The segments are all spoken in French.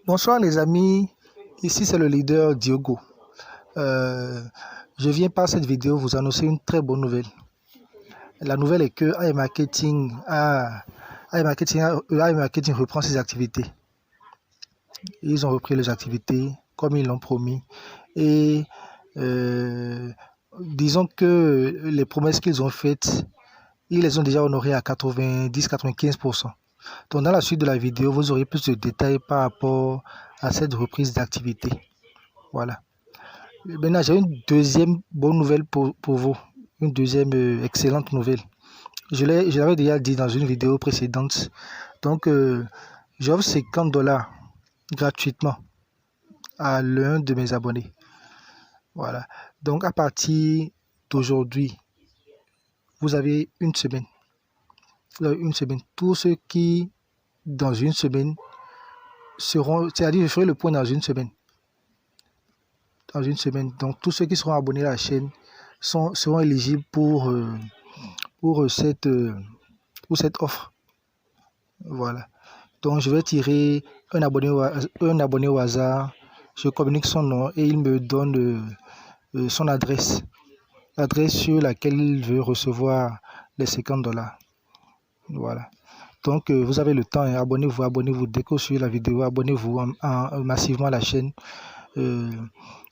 Bonsoir les amis, ici c'est le leader Diogo. Euh, je viens par cette vidéo vous annoncer une très bonne nouvelle. La nouvelle est que iMarketing reprend ses activités. Ils ont repris les activités comme ils l'ont promis. Et euh, disons que les promesses qu'ils ont faites, ils les ont déjà honorées à 90-95%. Donc dans la suite de la vidéo, vous aurez plus de détails par rapport à cette reprise d'activité. Voilà. Maintenant, j'ai une deuxième bonne nouvelle pour vous. Une deuxième excellente nouvelle. Je l'avais déjà dit dans une vidéo précédente. Donc, j'offre $50 gratuitement à l'un de mes abonnés. Voilà. Donc, à partir d'aujourd'hui, vous avez une semaine. Vous avez une semaine. Tous ceux qui, dans une semaine, seront... C'est-à-dire, je ferai le point dans une semaine. Dans une semaine. Donc, tous ceux qui seront abonnés à la chaîne seront éligibles pour cette offre. Voilà. Donc, je vais tirer un abonné au hasard. Je communique son nom et il me donne son adresse. L'adresse sur laquelle il veut recevoir les $50. Voilà. Donc, vous avez le temps. Hein. Abonnez-vous. Dès que vous suivez la vidéo, abonnez-vous massivement à la chaîne.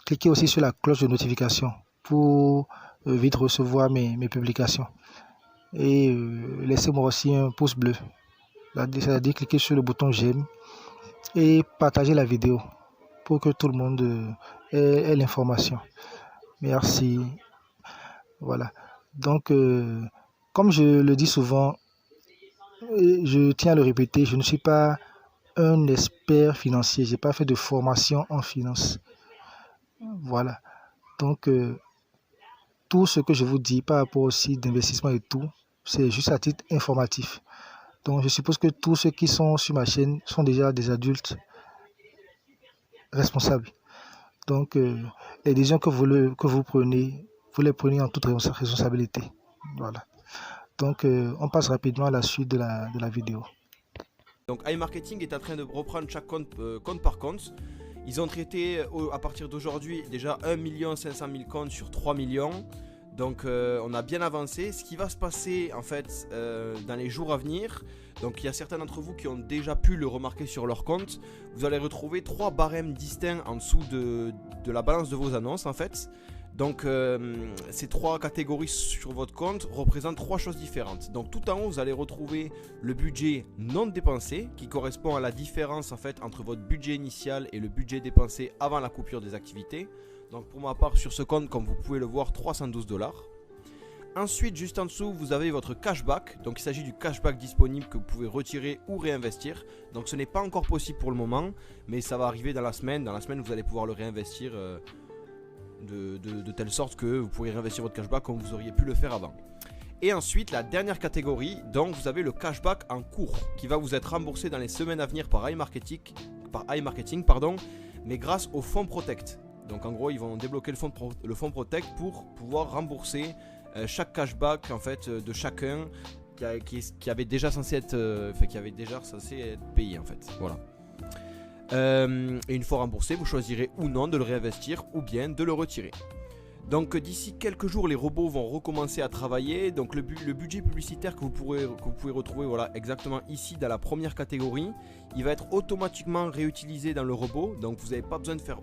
Cliquez aussi sur la cloche de notification pour vite recevoir mes publications. Et laissez-moi aussi un pouce bleu. C'est-à-dire cliquez sur le bouton j'aime et partagez la vidéo pour que tout le monde ait l'information. Merci. Voilà. Donc, comme je le dis souvent, je tiens à le répéter, je ne suis pas un expert financier. Je n'ai pas fait de formation en finance. Voilà. Donc, tout ce que je vous dis par rapport au site d'investissement et tout, c'est juste à titre informatif. Donc, je suppose que tous ceux qui sont sur ma chaîne sont déjà des adultes responsables. Donc, les décisions que vous prenez, vous les prenez en toute responsabilité. Voilà. Donc, on passe rapidement à la suite de la vidéo. Donc, iMarketing est en train de reprendre chaque compte par compte. Ils ont traité à partir d'aujourd'hui déjà 1 500 000 comptes sur 3 millions. Donc on a bien avancé. Ce qui va se passer en fait dans les jours à venir, donc il y a certains d'entre vous qui ont déjà pu le remarquer sur leur compte. Vous allez retrouver 3 barèmes distincts en dessous de la balance de vos annonces en fait. Donc ces 3 catégories sur votre compte représentent 3 choses différentes. Donc tout en haut vous allez retrouver le budget non dépensé qui correspond à la différence en fait entre votre budget initial et le budget dépensé avant la coupure des activités. Donc pour ma part sur ce compte, comme vous pouvez le voir, $312. Ensuite juste en dessous vous avez votre cashback. Donc il s'agit du cashback disponible que vous pouvez retirer ou réinvestir. Donc ce n'est pas encore possible pour le moment, mais ça va arriver dans la semaine. Dans la semaine vous allez pouvoir le réinvestir de telle sorte que vous pourrez réinvestir votre cashback comme vous auriez pu le faire avant. Et ensuite la dernière catégorie, donc vous avez le cashback en cours qui va vous être remboursé dans les semaines à venir par iMarketing, mais grâce au fonds Protect. Donc en gros ils vont débloquer le fonds Protect pour pouvoir rembourser chaque cashback en fait de chacun qui avait déjà censé être payé en fait. Voilà. Et une fois remboursé, vous choisirez ou non de le réinvestir ou bien de le retirer. Donc d'ici quelques jours, les robots vont recommencer à travailler. Donc le budget publicitaire que vous pouvez retrouver voilà, exactement ici dans la première catégorie, il va être automatiquement réutilisé dans le robot. Donc vous avez besoin de faire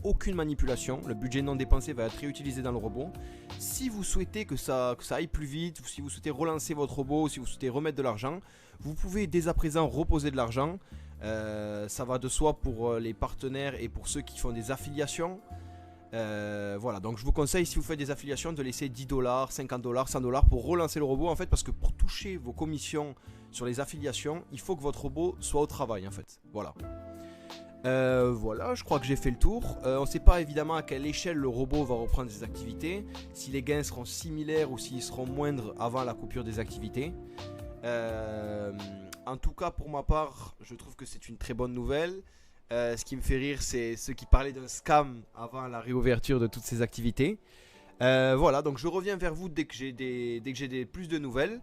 aucune manipulation. Le budget non dépensé va être réutilisé dans le robot. Si vous souhaitez que ça aille plus vite, ou si vous souhaitez relancer votre robot, si vous souhaitez remettre de l'argent, vous pouvez dès à présent reposer de l'argent. Ça va de soi pour les partenaires et pour ceux qui font des affiliations. Voilà, donc je vous conseille si vous faites des affiliations de laisser $10, $50, $100 pour relancer le robot en fait, parce que pour toucher vos commissions sur les affiliations, il faut que votre robot soit au travail en fait. Voilà. Voilà, je crois que j'ai fait le tour. On ne sait pas évidemment à quelle échelle le robot va reprendre ses activités, si les gains seront similaires ou s'ils seront moindres avant la coupure des activités. En tout cas pour ma part, je trouve que c'est une très bonne nouvelle. Ce qui me fait rire, c'est ceux qui parlaient d'un scam avant la réouverture de toutes ces activités. Voilà, donc je reviens vers vous dès que j'ai plus de nouvelles.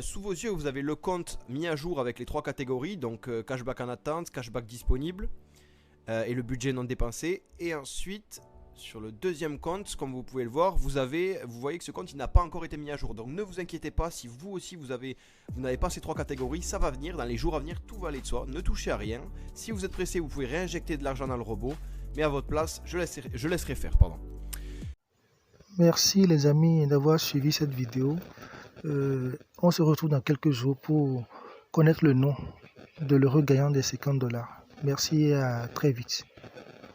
Sous vos yeux, vous avez le compte mis à jour avec les 3 catégories, donc cashback en attente, cashback disponible. et le budget non dépensé. Et ensuite, sur le deuxième compte, comme vous pouvez le voir, vous voyez que ce compte il n'a pas encore été mis à jour. Donc ne vous inquiétez pas, si vous aussi vous n'avez pas ces 3 catégories, ça va venir, dans les jours à venir, tout va aller de soi. Ne touchez à rien. Si vous êtes pressé, vous pouvez réinjecter de l'argent dans le robot. Mais à votre place, je laisserai faire. Merci les amis d'avoir suivi cette vidéo. On se retrouve dans quelques jours pour connaître le nom de l'heureux gagnant des $50. Merci et à très vite.